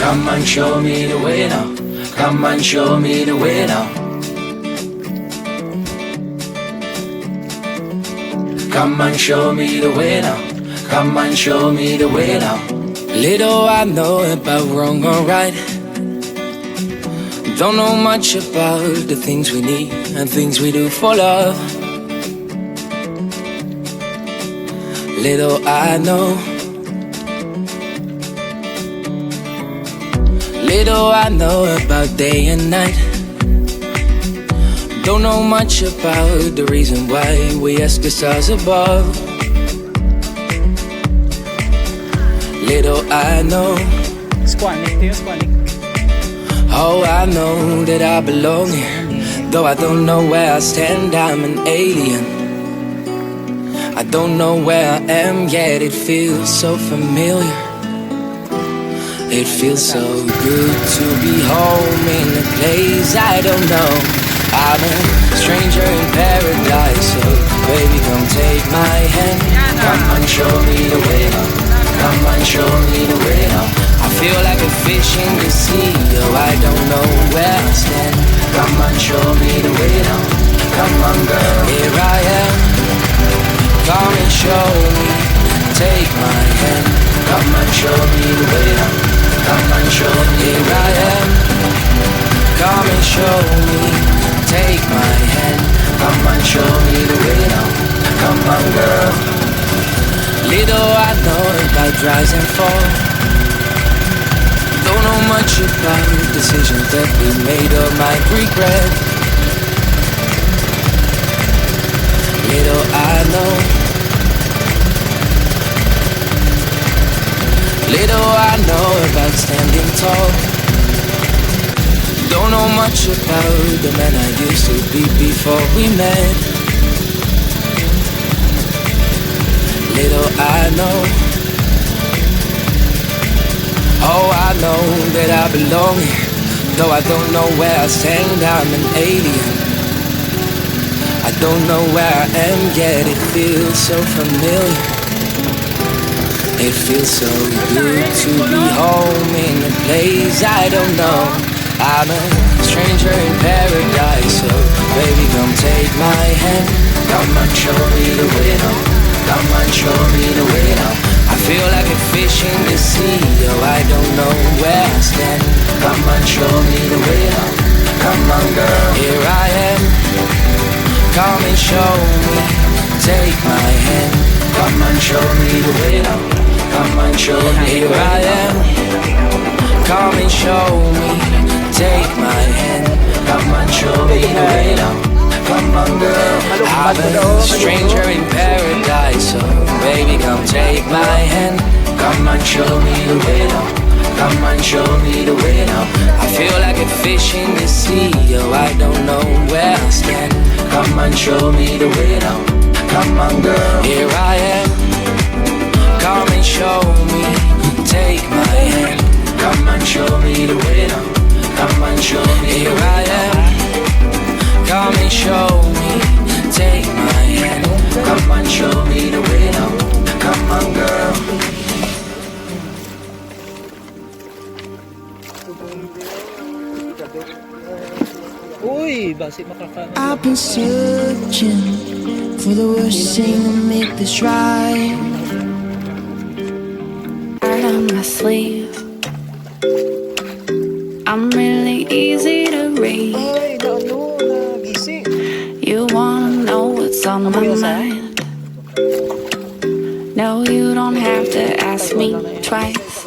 Come and show me the way now. Come and show me the way now. Come and show me the way now. Come and show me the way now. Little I know about wrong or right. Don't know much about the things we need and things we do for love. Little I know. Little I know about day and night. Don't know much about the reason why we ask the stars above. Little I know. Oh, I know that I belong here. Though I don't know where I stand, I'm an alien. I don't know where I am, yet it feels so familiar. It feels so good to be home in a place I don't know. I'm a stranger in paradise, so baby come take my hand. Come and show me the way now. Come and show me the way now. I feel like a fish in the sea, oh I don't know where I stand. Come and show me the way now. Come on girl, here I am. Come and show me, take my hand. Come and show me the way now. Come and show me, here I am. Come and show me, take my hand. Come and show me the way now. Come on girl. Little I know about rise and fall. Don't know much about decisions that we made or might regret. Little I know. Little I know about standing tall. Don't know much about the man I used to be before we met. Little I know. Oh, I know that I belong here. Though I don't know where I stand, I'm an alien. I don't know where I am, yet it feels so familiar. It feels so good to be home in a place I don't know. I'm a stranger in paradise, so baby come take my hand. Come and show me the way now. Come and show me the way now. I feel like a fish in the sea, oh I don't know where I stand. Come and show me the way now. Come on girl, here I am. Come and show me, take my hand. Come and show me the way now. Come and show me, here I am. Come and show me, take my hand. Come and show me the way now. Come on girl, I'm a stranger in paradise, so baby come take my hand. Come and show me the way now. Come and show me the way now. I feel like a fish in the sea, oh I don't know where I stand. Come and show me the way now. Come on girl, here I am. Come and show me, take my hand. Come and show me the way now. Come and show me, here I am. Come and show me, take my hand. Come and show me the way now. Come on girl. I've been searching for the worst thing to make this right. Out on my sleeve, I'm really easy to read. You wanna know what's on my mind? No, you don't have to ask me twice.